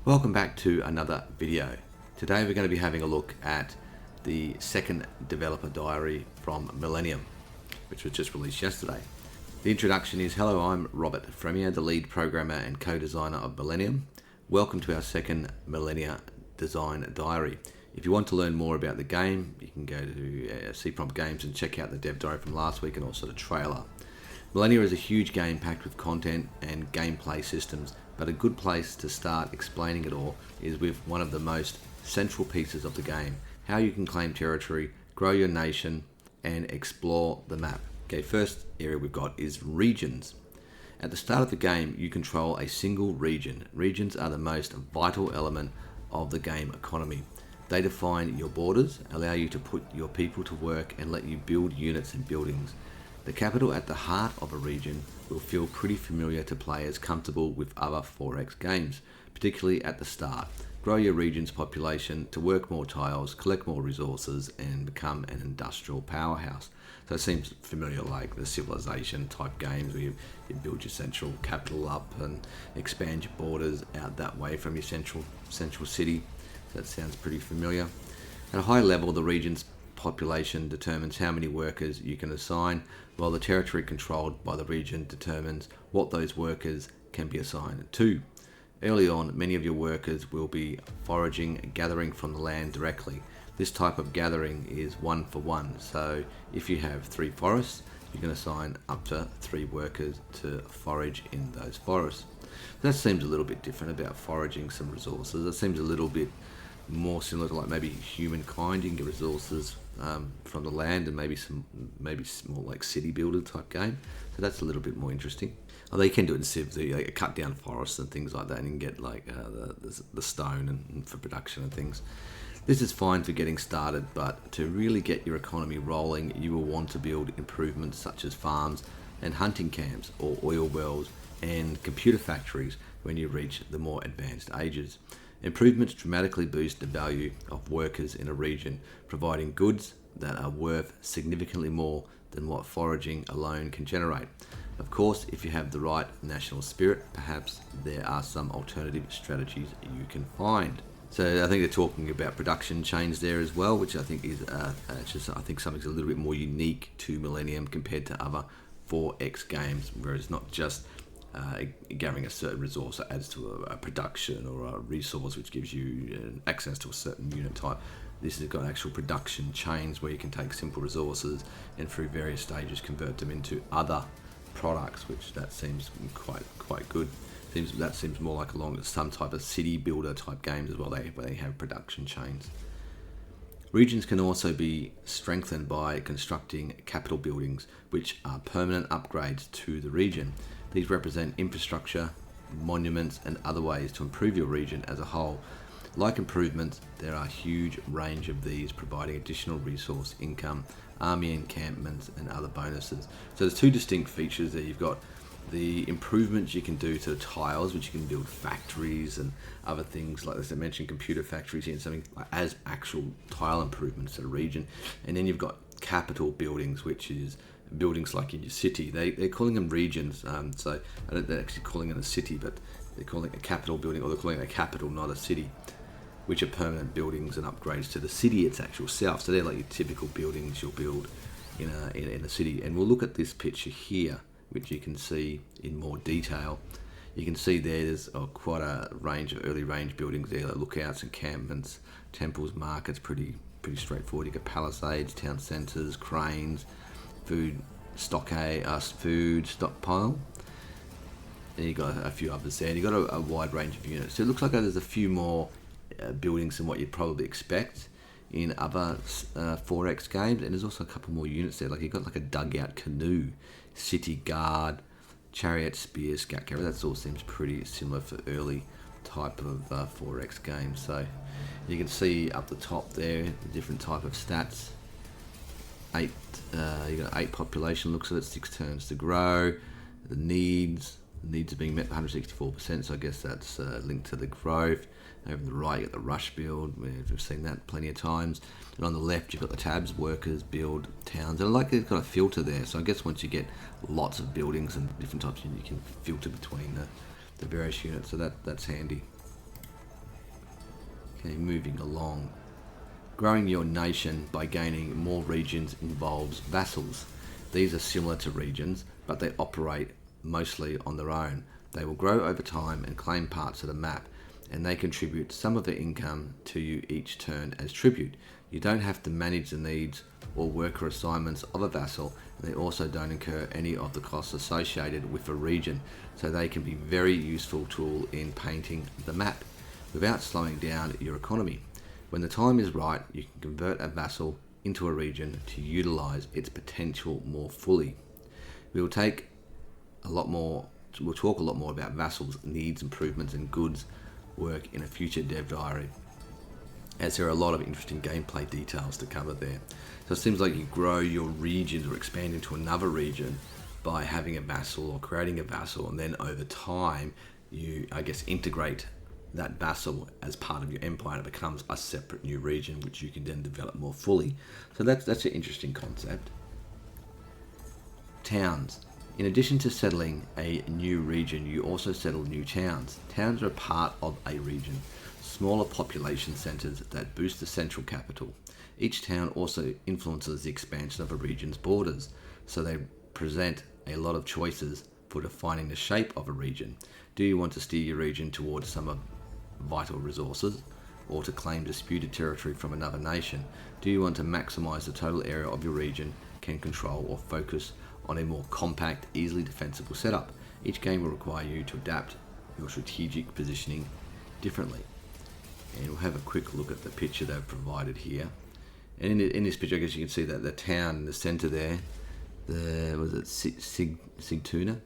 Welcome back to another video. Today we're going to be having a look at the second developer diary from Millennia, which was just released yesterday. The introduction is, hello, I'm Robert Fremier, the lead programmer and co-designer of Millennium. Welcome to our second Millennia design diary. If you want to learn more about the game, you can go to C-Prompt Games and check out the dev diary from last week and also the trailer. Millennia is a huge game packed with content and gameplay systems, but a good place to start explaining it all is with one of the most central pieces of the game, how you can claim territory, grow your nation, and explore the map. Okay, first area we've got is regions. At the start of the game, you control a single region. Regions are the most vital element of the game economy. They define your borders, allow you to put your people to work, and let you build units and buildings. The capital at the heart of a region will feel pretty familiar to players comfortable with other 4X games, particularly at the start. Grow your region's population to work more tiles, collect more resources, and become an industrial powerhouse. So it seems familiar, like the civilization type games where you build your central capital up and expand your borders out that way from your central city. So that sounds pretty familiar. At a high level, the region's population determines how many workers you can assign, while the territory controlled by the region determines what those workers can be assigned to. Early on, many of your workers will be foraging, gathering from the land directly. This type of gathering is 1 for 1, so if you have 3 forests, you can assign up to 3 workers to forage in those forests. That seems a little bit different about foraging some resources. It seems a little bit more similar to like maybe humankind. You can get resources from the land, and maybe more like city builder type game. So that's a little bit more interesting. Although you can do it in Civ, like cut down forests and things like that, and you can get like the stone and for production and things. This is fine for getting started, but to really get your economy rolling, you will want to build improvements such as farms and hunting camps, or oil wells and computer factories when you reach the more advanced ages. Improvements dramatically boost the value of workers in a region, providing goods that are worth significantly more than what foraging alone can generate. Of course, if you have the right national spirit, perhaps there are some alternative strategies you can find. So I think they're talking about production chains there as well, which I think is I think something's a little bit more unique to Millennium compared to other 4X games, where it's not just gathering a certain resource that adds to a production or a resource which gives you access to a certain unit type. This has got actual production chains where you can take simple resources and through various stages convert them into other products, which that seems quite good. That seems more like along some type of city builder type games as well. They have production chains. Regions can also be strengthened by constructing capital buildings, which are permanent upgrades to the region. These represent infrastructure, monuments, and other ways to improve your region as a whole. Like improvements, there are a huge range of these, providing additional resource income, army encampments, and other bonuses. So there's 2 distinct features there. You've got the improvements you can do to the tiles, which you can build factories and other things, like as I mentioned, computer factories and something as actual tile improvements to the region. And then you've got capital buildings, which is buildings like in your city. They're calling them regions, so I don't, they're actually calling it a city, but they're calling it a capital building, or they're calling it a capital, not a city, which are permanent buildings and upgrades to the city its actual self. So they're like your typical buildings you'll build in a city. And we'll look at this picture here, which you can see in more detail. You can see there's quite a range of early range buildings there, like lookouts, encampments, temples, markets, pretty straightforward. You got palisades, town centres, cranes, food stockpile. And you got a few others there. And you got a wide range of units. So it looks like there's a few more buildings than what you'd probably expect in other 4X games, and there's also a couple more units there. Like you've got like a dugout canoe, city guard, chariot, spear, scout carrier. That all seems pretty similar for early type of 4X games. So you can see up the top there the different type of stats. You got 8 population, looks at it, 6 turns to grow. The needs are being met 164%, so I guess that's linked to the growth. Over on the right, you got the rush build. We've seen that plenty of times. And on the left, you've got the tabs, workers, build, towns. And I like it's got a filter there. So I guess once you get lots of buildings and different types, you can filter between the various units. So that's handy. Okay, moving along. Growing your nation by gaining more regions involves vassals. These are similar to regions, but they operate mostly on their own. They will grow over time and claim parts of the map, and they contribute some of their income to you each turn as tribute. You don't have to manage the needs or worker assignments of a vassal, and they also don't incur any of the costs associated with a region, so they can be a very useful tool in painting the map without slowing down your economy. When the time is right, you can convert a vassal into a region to utilize its potential more fully. We'll talk a lot more about vassals' needs, improvements, and goods work in a future dev diary, as there are a lot of interesting gameplay details to cover there. So it seems like you grow your regions or expand into another region by having a vassal or creating a vassal, and then over time you, integrate that vassal as part of your empire, and it becomes a separate new region which you can then develop more fully. So that's an interesting concept. Towns. In addition to settling a new region, you also settle new towns. Towns are a part of a region, smaller population centres that boost the central capital. Each town also influences the expansion of a region's borders, so they present a lot of choices for defining the shape of a region. Do you want to steer your region towards some of vital resources, or to claim disputed territory from another nation? Do you want to maximize the total area of your region can control, or focus on a more compact, easily defensible setup? Each game will require you to adapt your strategic positioning differently. And we'll have a quick look at the picture they've provided here. And in this picture, I guess you can see that the town in the center there, Sigtuna,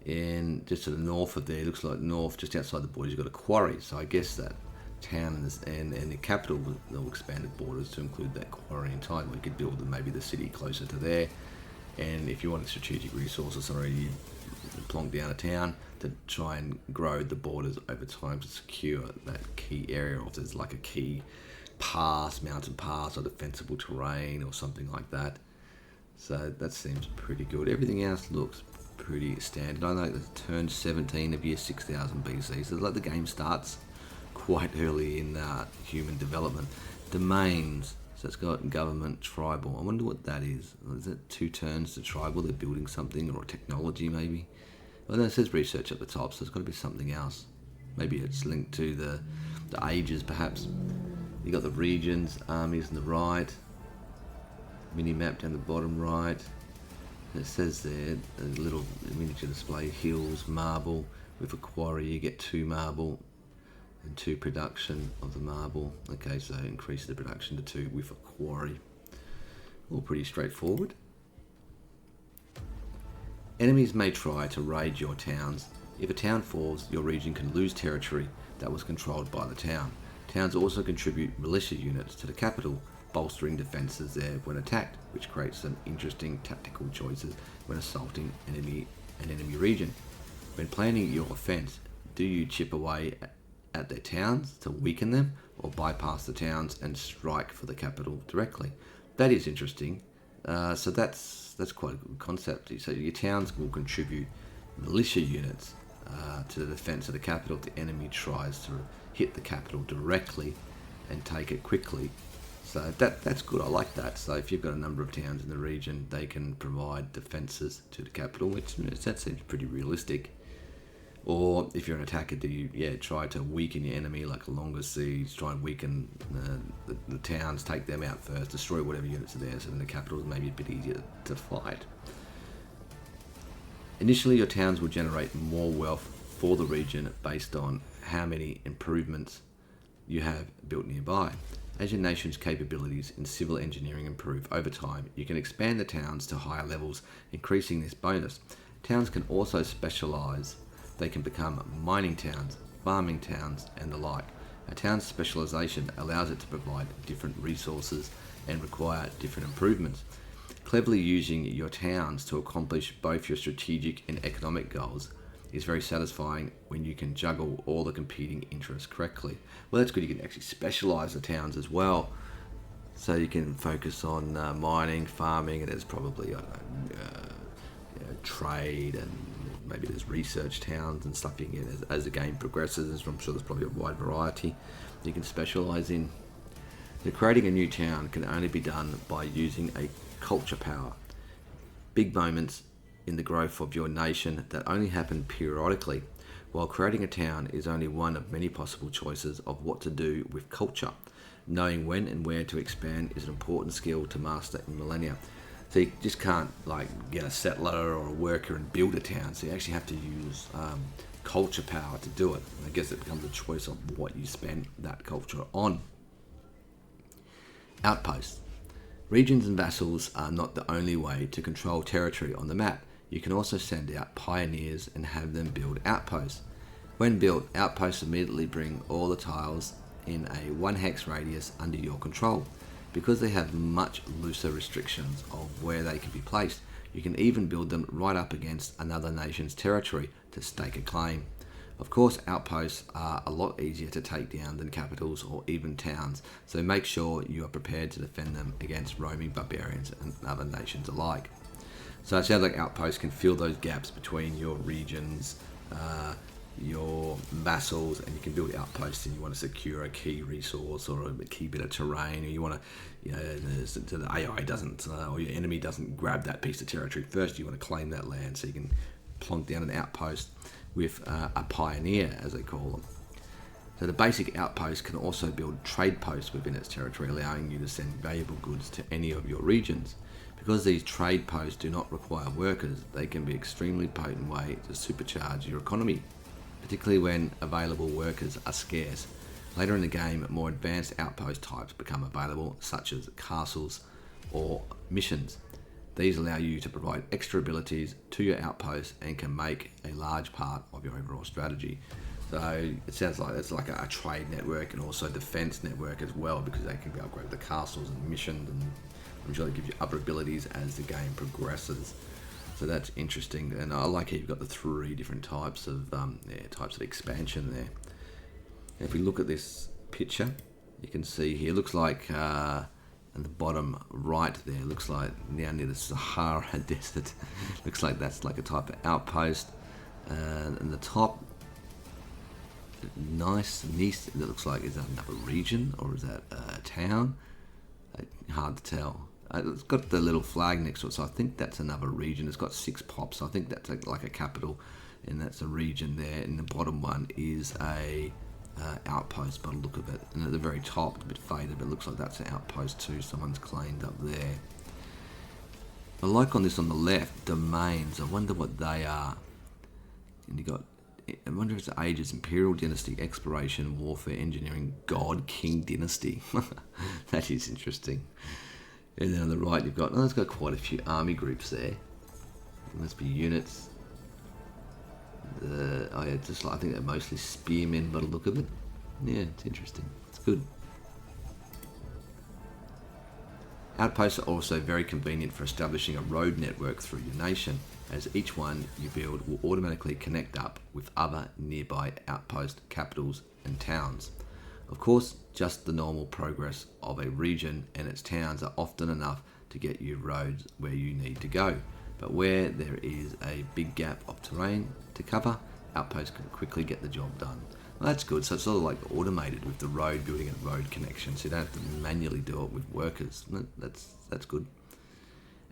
and just to the north of there, it looks like north, just outside the borders, you've got a quarry. So I guess that town and the capital will expanded borders to include that quarry in time. We could build maybe the city closer to there, and if you want strategic resources, you plonk down a town to try and grow the borders over time to secure that key area, or if there's like a key pass, mountain pass, or defensible terrain or something like that. So that seems pretty good. Everything else looks pretty standard. I know it's turn 17 of year 6000 BC, so like the game starts quite early in human development. Domains, so it's got government, tribal. I wonder what that is. Is it 2 turns to tribal? They're building something, or technology maybe? Well, no, it says research at the top, so it's got to be something else. Maybe it's linked to the ages, perhaps. You got the regions, armies on the right, mini map down the bottom right. And it says there, a little miniature display, hills, marble. With a quarry you get 2 marble and 2 production of the marble. Okay, so increase the production to 2 with a quarry. All pretty straightforward. Enemies may try to raid your towns. If a town falls, your region can lose territory that was controlled by the town. Towns also contribute militia units to the capital, bolstering defences there when attacked, which creates some interesting tactical choices when assaulting an enemy region. When planning your offence, do you chip away at their towns to weaken them, or bypass the towns and strike for the capital directly? That is interesting. So that's quite a good concept. So your towns will contribute militia units to the defence of the capital if the enemy tries to hit the capital directly and take it quickly. So that's good. I like that. So if you've got a number of towns in the region, they can provide defences to the capital, which that seems pretty realistic. Or if you're an attacker, do you try to weaken your enemy, like a longer siege, try and weaken the towns, take them out first, destroy whatever units are there, so then the capital is maybe a bit easier to fight. Initially, your towns will generate more wealth for the region based on how many improvements you have built nearby. As your nation's capabilities in civil engineering improve over time, you can expand the towns to higher levels, increasing this bonus. Towns can also specialise. They can become mining towns, farming towns, and the like. A town's specialisation allows it to provide different resources and require different improvements. Cleverly using your towns to accomplish both your strategic and economic goals is very satisfying when you can juggle all the competing interests correctly. Well, that's good. You can actually specialise the towns as well. So you can focus on mining, farming, and there's probably, trade and maybe there's research towns and stuff you can get as the game progresses. I'm sure there's probably a wide variety you can specialise in. So creating a new town can only be done by using a culture power. Big moments in the growth of your nation that only happen periodically, while creating a town is only one of many possible choices of what to do with culture. Knowing when and where to expand is an important skill to master in Millennia. So you just can't like get a settler or a worker and build a town. So you actually have to use culture power to do it. And I guess it becomes a choice of what you spend that culture on. Outposts. Regions and vassals are not the only way to control territory on the map. You can also send out pioneers and have them build outposts. When built, outposts immediately bring all the tiles in a 1 hex radius under your control. Because they have much looser restrictions of where they can be placed, you can even build them right up against another nation's territory to stake a claim. Of course, outposts are a lot easier to take down than capitals or even towns, so make sure you are prepared to defend them against roaming barbarians and other nations alike. So it sounds like outposts can fill those gaps between your regions, your vassals, and you can build outposts and you want to secure a key resource or a key bit of terrain, or you want to, so the AI doesn't, or your enemy doesn't grab that piece of territory first. You want to claim that land, so you can plonk down an outpost with a pioneer, as they call them. So the basic outpost can also build trade posts within its territory, allowing you to send valuable goods to any of your regions. Because these trade posts do not require workers, they can be an extremely potent way to supercharge your economy, particularly when available workers are scarce. Later in the game, more advanced outpost types become available, such as castles or missions. These allow you to provide extra abilities to your outposts and can make a large part of your overall strategy. So it sounds like it's like a trade network and also defense network as well, because they can be upgraded to castles and missions, and I'm sure they give you other abilities as the game progresses. So that's interesting, and I like how you've got the 3 different types of expansion there. And if we look at this picture, you can see here, looks like in the bottom right there, looks like now near the Sahara Desert. Looks like that's like a type of outpost. And in the top, nice, that looks like, is that another region or is that a town? Hard to tell. It's got the little flag next to it, so I think that's another region. It's got 6 pops, so I think that's like a capital, and that's a region there. And the bottom one is a outpost by the look of it. And at the very top, it's a bit faded, but it looks like that's an outpost too. Someone's claimed up there. I like on this on the left, domains. I wonder what they are. And you got, I wonder if it's ages, Imperial Dynasty, Exploration, Warfare, Engineering, God, King Dynasty. That is interesting. And then on the right, you've got, it's got quite a few army groups there. It must be units. I think they're mostly spearmen by the look of it. Yeah, it's interesting. It's good. Outposts are also very convenient for establishing a road network through your nation, as each one you build will automatically connect up with other nearby outpost capitals and towns. Of course, just the normal progress of a region and its towns are often enough to get you roads where you need to go. But where there is a big gap of terrain to cover, outposts can quickly get the job done. Well, that's good. So it's sort of like automated with the road building and road connection, so you don't have to manually do it with workers. That's good.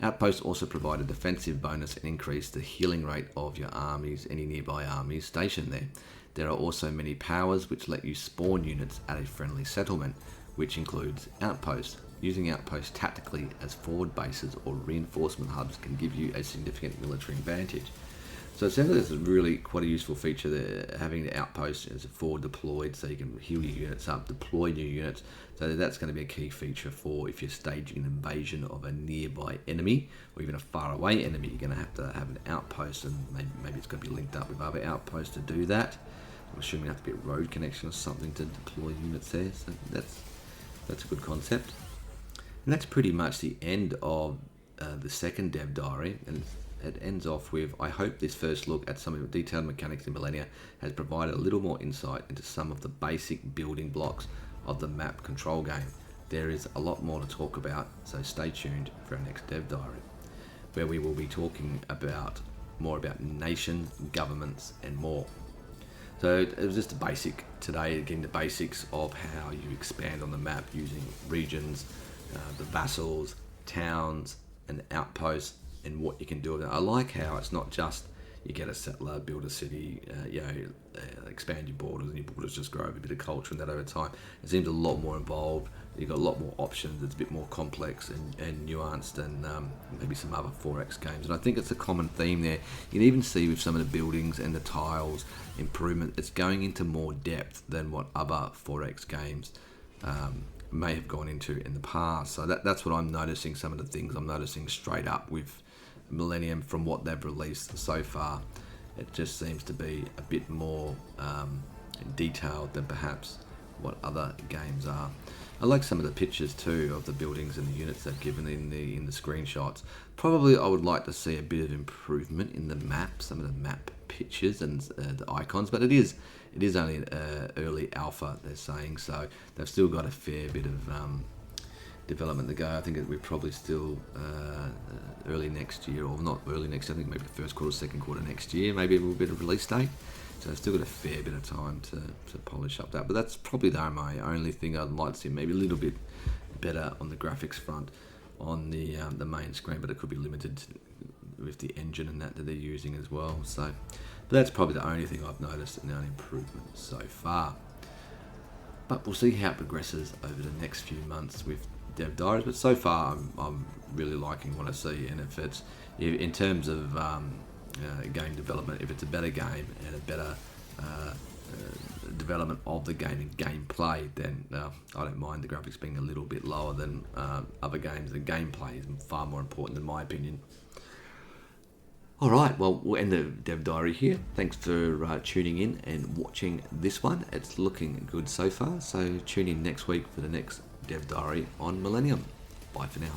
Outposts also provide a defensive bonus and increase the healing rate of your armies, any nearby armies stationed there. There are also many powers which let you spawn units at a friendly settlement, which includes outposts. Using outposts tactically as forward bases or reinforcement hubs can give you a significant military advantage. So it sounds like this is really quite a useful feature there, having the outpost as forward deployed, so you can heal your units up, deploy new units. So that's going to be a key feature for if you're staging an invasion of a nearby enemy or even a faraway enemy. You're going to have an outpost, and maybe it's going to be linked up with other outposts to do that. I'm assuming you have to be a road connection or something to deploy units there. So that's a good concept. And that's pretty much the end of the second dev diary, and it ends off with, I hope this first look at some of the detailed mechanics in Millennia has provided a little more insight into some of the basic building blocks of the map control game. There is a lot more to talk about, so stay tuned for our next dev diary, where we will be talking about more about nations, governments, and more. So it was just a basic today, getting the basics of how you expand on the map using regions, the vassals, towns, and outposts, and what you can do with it. I like how it's not just you get a settler, build a city, expand your borders, and your borders just grow a bit of culture and that over time. It seems a lot more involved. You've got a lot more options. It's a bit more complex and nuanced than maybe some other 4X games. And I think it's a common theme there. You can even see with some of the buildings and the tiles improvement, it's going into more depth than what other 4X games may have gone into in the past. So that's what I'm noticing, some of the things I'm noticing straight up with Millennium from what they've released so far. It just seems to be a bit more detailed than perhaps what other games are. I like some of the pictures too of the buildings and the units they've given in the screenshots. Probably I would like to see a bit of improvement in the map, some of the map pictures and the icons, but it is only an early alpha, they're saying, so they've still got a fair bit of development to go. I think we're probably still early next year, or not early next year, I think maybe the first quarter, second quarter next year, maybe a little bit of release date. So I've still got a fair bit of time to polish up that. But that's probably my only thing I'd like to see, maybe a little bit better on the graphics front on the main screen, but it could be limited with the engine and that they're using as well. So but that's probably the only thing I've noticed in our improvement so far. But we'll see how it progresses over the next few months with Dev Diaries. But so far, I'm really liking what I see. And if it's in terms of game development, if it's a better game and a better development of the game and gameplay, then I don't mind the graphics being a little bit lower than other games. The gameplay is far more important in my opinion. Alright, well, we'll end the Dev Diary here. Thanks for tuning in and watching this one. It's looking good so far, so tune in next week for the next Dev Diary on Millennium. Bye for now.